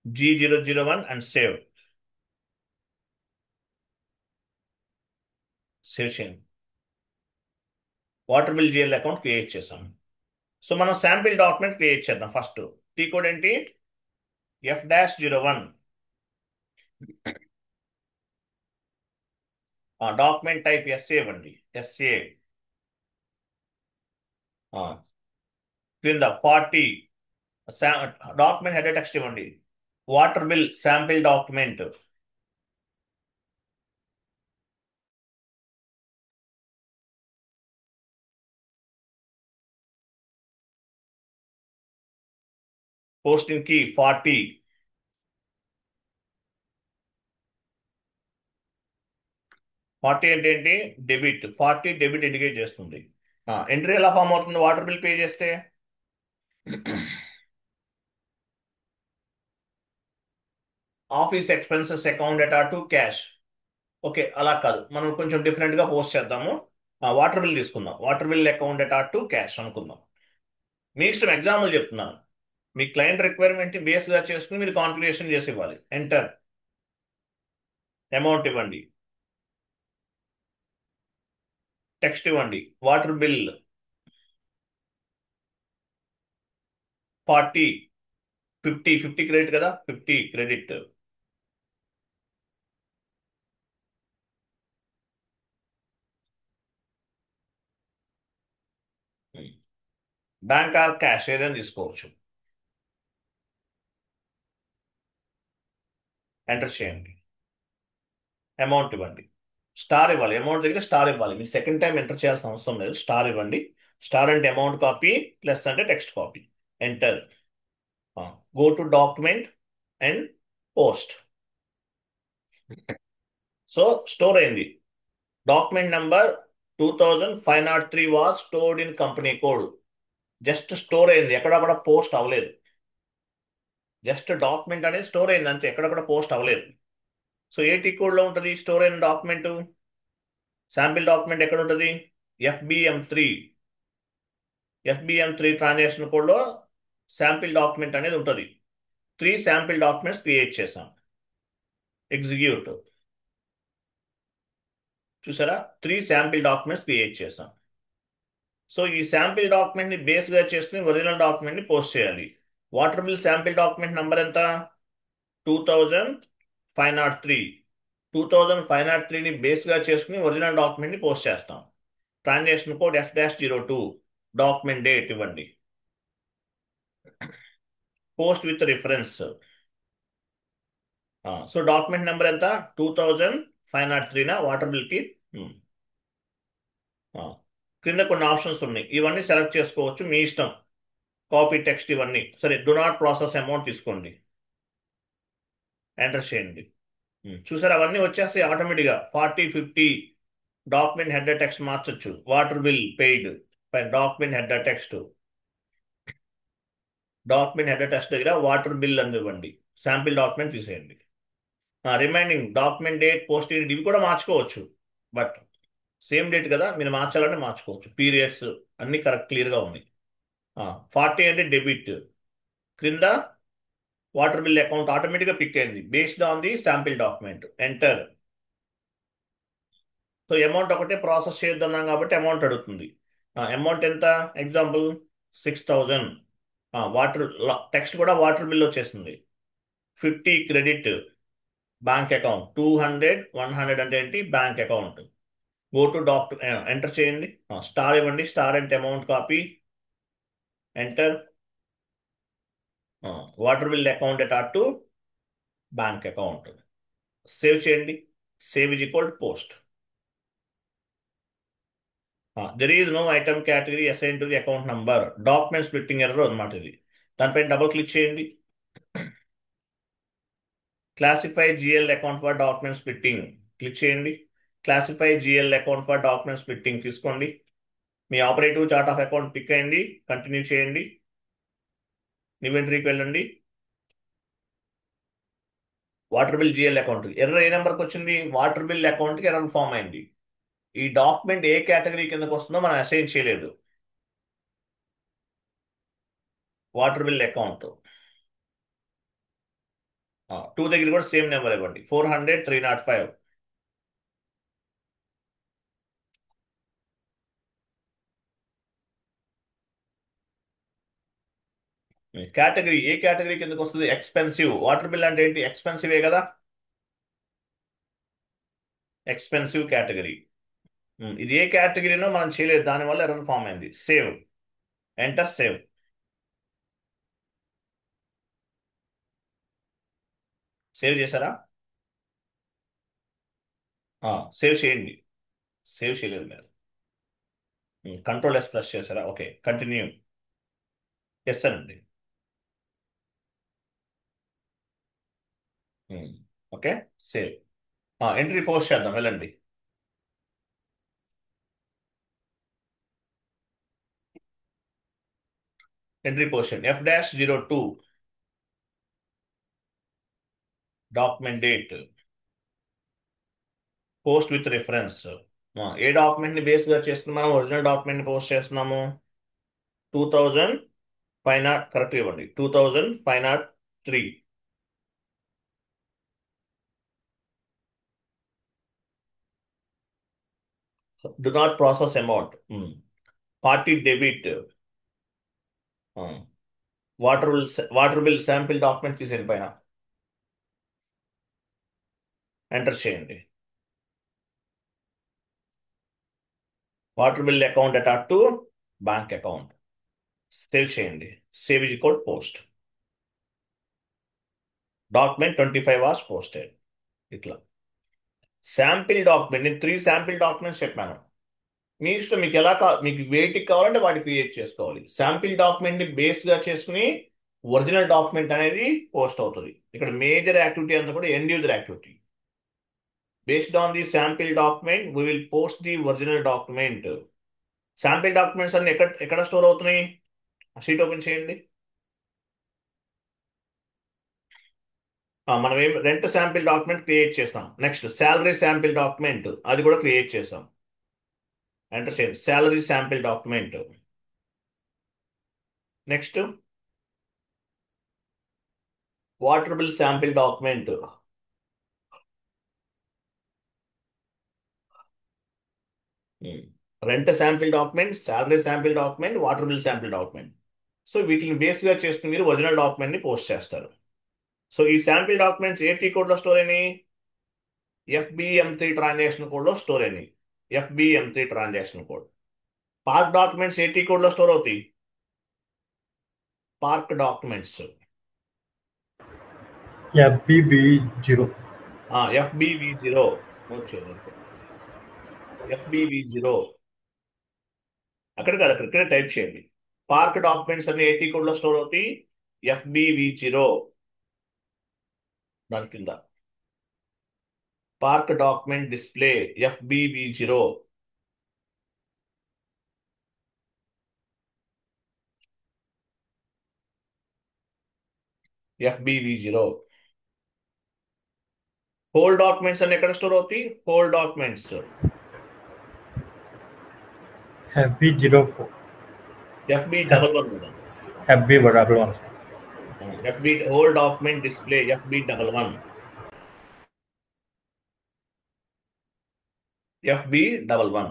G001 and save. Save చేయండి. Water bill GL account create చేసాం. సో మనం శాంపిల్ డాక్యుమెంట్ క్రియేట్ చేద్దాం. First T code ఏంటి? F-01. Document type SA ఇవ్వండి, SA. క్రింద 40 document header text ఇవ్వండి, water bill sample document. Posting కి 40. 40 అంటే ఏంటి? డెబిట్. 40 డెబిట్ ఇండికేట్ చేస్తుంది. ఎంట్రీ ఎలా ఫామ్ అవుతుంది వాటర్ బిల్ పే చేస్తే? ఆఫీస్ ఎక్స్పెన్సెస్ అకౌంట్ అటా టు క్యాష్. ఓకే, అలా కాదు, మనం కొంచెం డిఫరెంట్ గా పోస్ట్ చేద్దాము. వాటర్ బిల్ తీసుకుందాం, వాటర్ బిల్ అకౌంట్ అటా టు క్యాష్ అనుకుందాం. మీ ఇష్టం, ఎగ్జాంపుల్ చెప్తున్నాను. మీ క్లయింట్ రిక్వైర్మెంట్ బేస్ గా చేసుకుని మీరు కాన్ఫిగరేషన్ చేసి ఇవ్వాలి. ఎంటర్, అమౌంట్ ఇవ్వండి, టెక్స్ట్ ఇవ్వండి, వాటర్ బిల్ 40. 50 క్రెడిట్ కదా, 50 క్రెడిట్. బ్యాంక్ ఆర్ క్యాష్ ఏదైనా తీసుకోవచ్చు. ఎంటర్ చేయండి. అమౌంట్ ఇవ్వండి. స్టార్ ఇవ్వాలి, అమౌంట్ దగ్గర స్టార్ ఇవ్వాలి. మీరు సెకండ్ టైం ఎంటర్ చేయాల్సిన అవసరం లేదు, స్టార్ ఇవ్వండి. స్టార్ అంటే అమౌంట్ కాపీ, ప్లస్ అంటే text copy. Enter. Go to document and post. So store అయింది. Document number 2503 was stored in company code. Just store అయింది, ఎక్కడ కూడా పోస్ట్ అవ్వలేదు. జస్ట్ డాక్యుమెంట్ అనేది స్టోర్ అయింది అంతే, ఎక్కడ కూడా పోస్ట్ అవ్వలేదు. సో ఏటీ కోడ్లో ఉంటుంది స్టోర్ అయిన డాక్యుమెంట్. శాంపిల్ డాక్యుమెంట్ ఎక్కడ ఉంటుంది? FBM3. FBM3 ట్రాన్సాక్షన్ కోడ్లో శాంపిల్ డాక్యుమెంట్ అనేది ఉంటుంది. 3 శాంపిల్ డాక్యుమెంట్స్ క్రియేట్ చేసాం. ఎగ్జిక్యూట్. చూసారా, 3 శాంపిల్ డాక్యుమెంట్స్ క్రియేట్ చేసాం. సో ఈ శాంపిల్ డాక్యుమెంట్ ని బేస్ గా చేసుకుని ఒరిజినల్ డాక్యుమెంట్ ని పోస్ట్ చేయాలి. Water bill sample document number ఎంత? 2503. 2503ని బేస్ గా చేసుకుని ఒరిజినల్ డాక్యుమెంట్ ని పోస్ట్ చేస్తాం. Transaction code F-02. Document date ఇవ్వండి. Post with reference. So document number ఎంత? 2503నా వాటర్ బిల్ కి? కింద కొన్ని ఆప్షన్స్ ఉన్నాయి, ఇవన్నీ సెలెక్ట్ చేసుకోవచ్చు, మీ ఇష్టం. కాపీ టెక్స్ట్ ఇవన్నీ సరే. డు నాట్ ప్రాసెస్ అమౌంట్ తీసుకోండి, ఎంటర్ చేయండి. చూసారు, అవన్నీ వచ్చేస్తాయి ఆటోమేటిక్గా. 40, 50 డాక్యుమెంట్ హెడర్ టెక్స్ట్ మార్చొచ్చు. వాటర్ బిల్ పెయిడ్ పై document header text. Document header text దగ్గర వాటర్ బిల్ అని ఇవ్వండి. శాంపిల్ డాక్యుమెంట్ తీసేయండి. Remaining document date, post date ఇవి కూడా మార్చుకోవచ్చు. బట్ సేమ్ డేట్ కదా, మీరు మార్చాలంటే మార్చుకోవచ్చు. పీరియడ్స్ అన్ని కరెక్ట్ క్లియర్గా ఉన్నాయి. 40 అంటే డెబిట్. క్రింద వాటర్ బిల్ అకౌంట్ ఆటోమేటిక్గా పిక్ అయింది based on the sample document. Enter. So amount ఒకటే ప్రాసెస్ చేయొద్దన్నాం కాబట్టి అమౌంట్ అడుగుతుంది. అమౌంట్ ఎంత? ఎగ్జాంపుల్ 6000. వాటర్ టెక్స్ట్ కూడా వాటర్ బిల్ వచ్చేసింది. 50 క్రెడిట్ బ్యాంక్ అకౌంట్. 200, 100 అంటే ఏంటి? Bank account. Go to doctor, enter చేయండి. స్టార్ ఇవ్వండి, స్టార్ అంటే amount copy. Enter. Water bill account అటాట్ టు బ్యాంక్ అకౌంట్. సేవ్ చేయండి. Save is equal post. There is no item category assign to the account number. Document splitting error అనమాట ఇది. దానిపైన double click చేయండి. Classify GL account for document splitting click చేయండి. Classify GL account for document splitting తీసుకోండి. మీ operative chart of account pick అయ్యింది. Continue చేయండి. ఇన్వెంటరీకి వెళ్ళండి. Water bill GL account error ఏ నెంబర్కి వచ్చింది? వాటర్ బిల్ అకౌంట్కి ఎర్రర్ ఫామ్ అయింది. ఈ డాక్యుమెంట్ ఏ కేటగిరీ కిందకు వస్తుందో మనం అసైన్ చేయలేదు. వాటర్ బిల్ అకౌంట్ 2 దగ్గర కూడా సేమ్ నెంబర్ ఇవ్వండి. 400, 305. కేటగిరీ ఏ కేటగిరీ కిందకు వస్తుంది? ఎక్స్పెన్సివ్. వాటర్ బిల్ అంటే ఏంటి? ఎక్స్పెన్సివే కదా. Expensive category. ఇది ఏ కేటగిరీనో మనం చేయలేదు, దానివల్ల ఎర్రర్ ఫామ్ అయింది. సేవ్. ఎంటర్. సేవ్. సేవ్ చేశారా? సేవ్ చేయండి. సేవ్ చేయలేదు మీరు. కంట్రోల్ S ప్రెస్ చేశారా? Okay, continue. ఎస్ అనండి. Okay, save. ఎంట్రీ పోస్ట్ చేద్దాం, వెళ్ళండి. ఎంట్రీ పోస్ట్ చేయండి. F-02. Document date. Post with reference. A document ని బేస్ గా చేస్తున్నాం? మనం ఒరిజినల్ డాక్యుమెంట్ ని పోస్ట్ చేస్తున్నాము. 2500 కరెక్ట్ ఇవ్వండి. 2503. Do not process amount. Party debit. Water bill sample document తీసేయండి పైన. ఎంటర్ చేయండి. వాటర్ బిల్ అకౌంట్ అటాట్ టు బ్యాంక్ అకౌంట్. సేవ్ చేయండి. Save is equal post. Document 25 hours posted. ఇట్లా శాంపిల్ డాక్యుమెంట్, నేను 3 శాంపిల్ డాక్యుమెంట్స్ చెప్పాను. మీ ఇష్టం, మీకు ఎలా మీకు వేటికి కావాలంటే వాటి క్రియేట్ చేసుకోవాలి. శాంపిల్ డాక్యుమెంట్ ని బేస్ గా చేసుకుని ఒరిజినల్ డాక్యుమెంట్ అనేది పోస్ట్ అవుతుంది. ఇక్కడ మేజర్ యాక్టివిటీ అంతా కూడా end user activity. Based on the sample document we will post the original document. Sample documents అన్ని ఎక్కడ ఎక్కడ స్టోర్ అవుతున్నాయి? ఆ షీట్ ఓపెన్ చేయండి. మనం ఏం రెంట్ శాంపిల్ డాక్యుమెంట్ క్రియేట్ చేస్తాం. నెక్స్ట్ శాలరీ శాంపిల్ డాక్యుమెంట్, అది కూడా క్రియేట్ చేస్తాం. ఎంటర్ చేయండి salary sample document. Next water bill sample document. Rent sample document, salary sample document, water bill sample document. So వీటిని బేస్గా చేసుకుని మీరు ఒరిజినల్ డాక్యుమెంట్ ని పోస్ట్ చేస్తారు. సో ఈ శాంపిల్ డాక్యుమెంట్స్ ఏ టీ కోడ్లో స్టోర్ అయినాయి? FBM3 ట్రాన్సాక్షన్ కోడ్లో స్టోర్ అయినాయి. FBM3 transaction code. Park documents ఏ టీ కోడ్లో స్టోర్ అవుతాయి? Park documents FBV0. FBV0. FBV0 అక్కడ కాదు, అక్కడ టైప్ చేయండి. పార్క్ డాక్యుమెంట్స్ అన్ని ఏ టీ కోడ్లో స్టోర్ అవుతాయి? FBV0. దాని కింద park document display FBV0. FBV0. Whole documents అన్ని ఎక్కడ స్టోర్ అవుతాయి? Whole documents FB04. FB11 కదా. FB11. Whole document display FB11. FB11.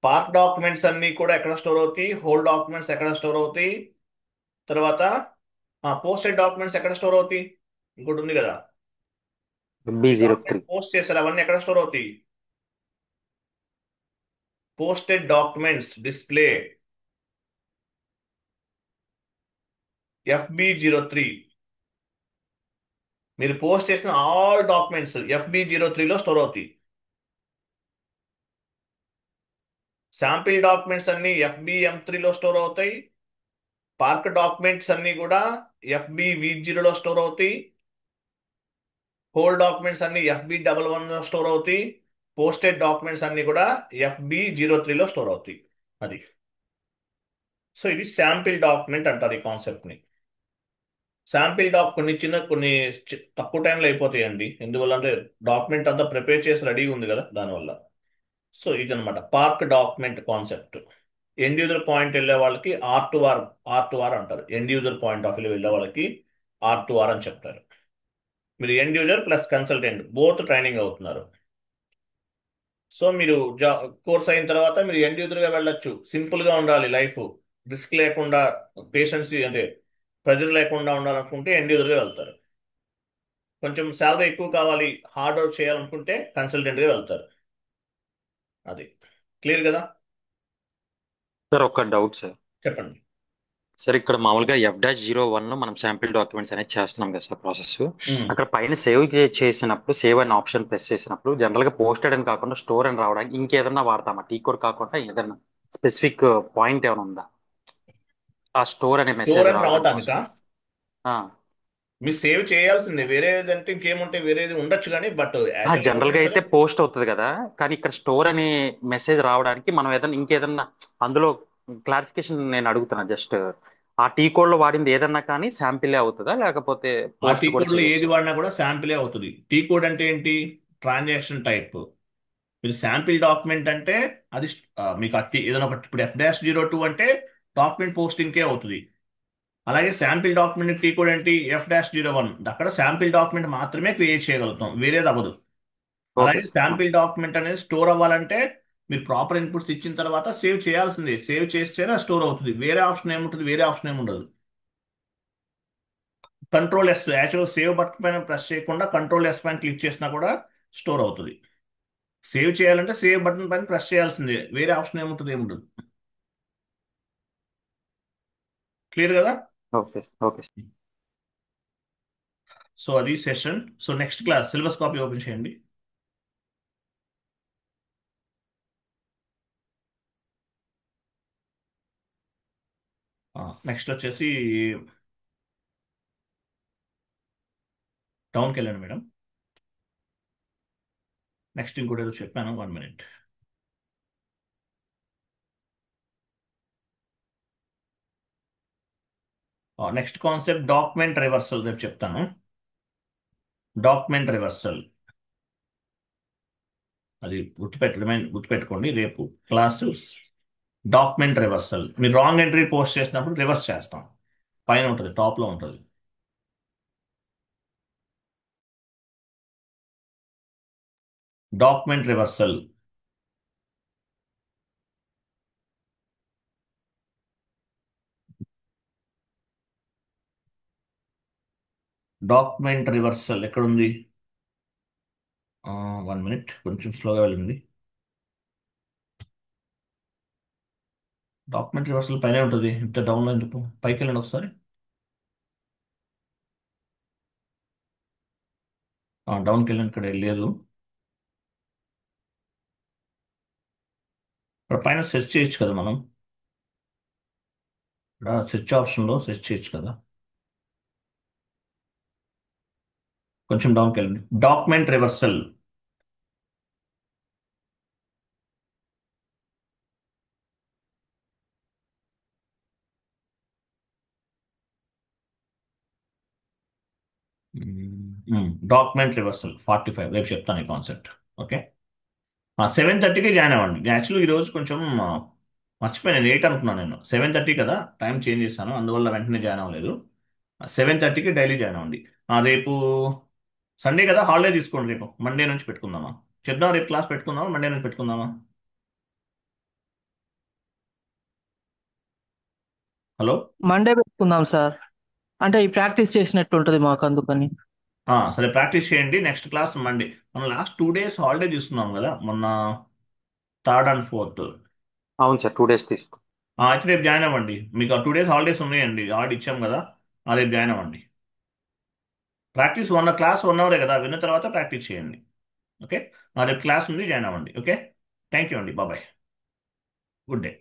Park documents అన్ని కూడా ఎక్కడ స్టోర్ అవుతాయి? హోల్ డాక్యుమెంట్స్ ఎక్కడ స్టోర్ అవుతాయి? తర్వాత పోస్టెడ్ డాక్యుమెంట్స్ ఎక్కడ స్టోర్ అవుతాయి? ఇంకోటి ఉంది కదా, B03. పోస్ట్ చేశారు, అవన్నీ ఎక్కడ స్టోర్ అవుతాయి? Posted documents display FB03. మీరు పోస్ట్ చేసిన ఆల్ డాక్యుమెంట్స్ FB03లో స్టోర్ అవుతాయి. శాంపిల్ డాక్యుమెంట్స్ అన్ని FBM3లో స్టోర్ అవుతాయి. పార్క్ డాక్యుమెంట్స్ అన్ని కూడా FBV0లో స్టోర్ అవుతాయి. హోల్ డాక్యుమెంట్స్ అన్ని FB11లో స్టోర్ అవుతాయి. పోస్టెడ్ డాక్యుమెంట్స్ అన్ని కూడా FB03లో స్టోర్ అవుతాయి. అది. సో ఇది శాంపిల్ డాక్యుమెంట్ అంటారు ఈ కాన్సెప్ట్ ని. శాంపిల్ కొన్ని తక్కువ టైంలో అయిపోతాయండి. ఎందువల్ల అంటే డాక్యుమెంట్ అంతా ప్రిపేర్ చేసి రెడీ ఉంది కదా, దానివల్ల. సో ఇదనమాట park document concept. End user point వెళ్ళే వాళ్ళకి R2R అంటారు. End user point of view వెళ్ళే వాళ్ళకి R2R అని చెప్తారు. మీరు end user plus consultant both training అవుతున్నారు. సో మీరు కోర్స్ అయిన తర్వాత మీరు ఎండ్ యూజర్గా వెళ్ళొచ్చు. సింపుల్గా ఉండాలి లైఫ్, రిస్క్ లేకుండా, పేషెన్స్ అంటే ప్రెజర్ లేకుండా ఉండాలనుకుంటే ఎండ్ యూజర్గా వెళ్తారు. కొంచెం శాలరీ ఎక్కువ కావాలి, హార్డ్ వర్క్ చేయాలనుకుంటే కన్సల్టెంట్గా వెళ్తారు. అది క్లియర్ కదా? సార్ ఒక డౌట్ సార్. చెప్పండి. సార్ ఇక్కడ మామూలుగా F-01 మనం శాంపిల్ డాక్యుమెంట్స్ అనేది చేస్తున్నాం కదా సార్ ప్రాసెస్. ఉమ్. అక్కడ పైన సేవ్ చేసినప్పుడు, సేవ్ అనే ఆప్షన్ ప్రెస్ చేసినప్పుడు జనరల్ గా పోస్టెడ్ అని కాకుండా స్టోర్ అని రావడానికి ఇంకేదన్నా వాడతామా? టీ కోడ్ కాకుండా ఏదన్నా స్పెసిఫిక్ పాయింట్ ఏమైనా ఉందా ఆ స్టోర్ అనే స్టోర్ మెసేజ్ అని రావడం కోసం? రావటానికా? ఆ, మీరు సేవ్ చేయాల్సిందే. వేరేది అంటే ఇంకేముంటే వేరేది ఉండొచ్చు కానీ, బట్ యాక్చువల్గా జనరల్ గా ఎవరైనా సరే అయితే పోస్ట్ అవుతుంది కదా, కానీ ఇక్కడ స్టోర్ అనే మెసేజ్ రావడానికి మనం ఏదన్నా ఇంకేదన్నా అందులో క్లారిఫికేషన్ నేను అడుగుతున్నా జస్ట్. ఆ టీ కోడ్ లో వాడింది ఏదన్నా కానీ శాంపిలే అవుతుందా, లేకపోతే ఆ టీ పోస్ట్ కూడా కోడ్లో ఏది చేయొచ్చా? వాడినా కూడా శాంపిలే అవుతుంది. టీ కోడ్ అంటే ఏంటి? Transaction type. మీరు శాంపిల్ డాక్యుమెంట్ అంటే అది మీకు ఏదైనా ఒకటి, ఇప్పుడు F-02 అంటే డాక్యుమెంట్ పోస్టింగ్కే అవుతుంది. అలాగే శాంపిల్ డాక్యుమెంట్ టీ కోడ్ ఏంటి? F-01. అక్కడ శాంపిల్ డాక్యుమెంట్ మాత్రమే క్రియేట్ చేయగలుగుతాం, వేరేది అవ్వదు. ఓకే అలాగే సార్. శాంపిల్ డాక్యుమెంట్ అనేది స్టోర్ అవ్వాలంటే మీరు ప్రాపర్ ఇన్పుట్స్ ఇచ్చిన తర్వాత సేవ్ చేయాల్సిందే. సేవ్ చేస్తేనే స్టోర్ అవుతుంది. వేరే ఆప్షన్ ఏముంటుంది? వేరే ఆప్షన్ ఏముండదు. Ctrl+S, యాక్చువల్ సేవ్ బటన్ పైన ప్రెస్ చేయకుండా Ctrl+S పైన క్లిక్ చేసినా కూడా స్టోర్ అవుతుంది. సేవ్ చేయాలంటే సేవ్ బటన్ పైన ప్రెస్ చేయాల్సిందే, వేరే ఆప్షన్ ఏముంటుంది? ఏముండదు. క్లియర్ కదా? Okay okay. సో అది session. So next class syllabus copy open చేయండి. నెక్స్ట్ వచ్చేసి డౌన్కి వెళ్ళండి మేడం. నెక్స్ట్ ఇంకోటి ఏదో చెప్పాను, 1 minute. Next concept document reversal రేపు చెప్తాను. డాక్యుమెంట్ రివర్సల్ అది గుర్తుపెట్టుకోండి రేపు క్లాసు. డాక్యుమెంట్ రివర్సల్, మీరు రాంగ్ ఎంట్రీ పోస్ట్ చేసినప్పుడు రివర్స్ చేస్తాం. పైన ఉంటుంది, టాప్లో ఉంటుంది. Document reversal. డాక్యుమెంట్ రివర్సల్ ఎక్కడుంది? 1 minute, కొంచెం స్లోగా వెళ్ళింది. డాక్యుమెంట్ రివర్సల్ పైన ఉంటుంది, ఇంత డౌన్లో ఎందుకు? పైకి వెళ్ళండి ఒకసారి. డౌన్కి వెళ్ళండి, ఇక్కడ లేదు. ఇక్కడ పైన సెర్చ్ చేయొచ్చు కదా మనం. ఇక్కడ సెర్చ్ ఆప్షన్లో సెర్చ్ చేయొచ్చు కదా. కొంచెం డౌన్కి వెళ్ళండి. Document reversal. డాక్యుమెంట్ రివర్సల్ 45 రేపు చెప్తాను ఈ కాన్సెప్ట్. ఓకే. 7:30కి జాయిన్ అవ్వండి. యాక్చువల్లీ ఈరోజు కొంచెం మర్చిపోయాను, నేను 8 అనుకున్నాను. నేను 7:30 కదా, టైం చేంజ్ చేశాను, అందువల్ల వెంటనే జాయిన్ అవ్వలేదు. 7:30కి డైలీ జాయిన్ అవ్వండి. రేపు సండే కదా, హాలిడే తీసుకోండి. రేపు మండే నుంచి పెట్టుకుందామా? చెప్దాం, రేపు క్లాస్ పెట్టుకుందామా, మండే నుంచి పెట్టుకుందామా? హలో. మండే పెట్టుకుందాం సార్. అంటే ఈ ప్రాక్టీస్ చేసినట్టు ఉంటుంది మాకు, అందుకని. సరే, ప్రాక్టీస్ చేయండి. Next class Monday. మనం లాస్ట్ 2 days హాలిడే తీసుకున్నాం కదా మొన్న, 3rd and 4th. అవును సార్, 2 days తీసుకో. అయితే రేపు జాయిన్ అవ్వండి. మీకు 2 days హాలిడేస్ ఉన్నాయండి, హాలిడే ఇచ్చాం కదా. రేపు జాయిన్ అవ్వండి. ప్రాక్టీస్ క్లాస్ 1 hour కదా, విన్న తర్వాత ప్రాక్టీస్ చేయండి. ఓకే. రేపు క్లాస్ ఉంది, జాయిన్ అవ్వండి. ఓకే. థ్యాంక్ యూ అండి, బాబాయ్. Good day.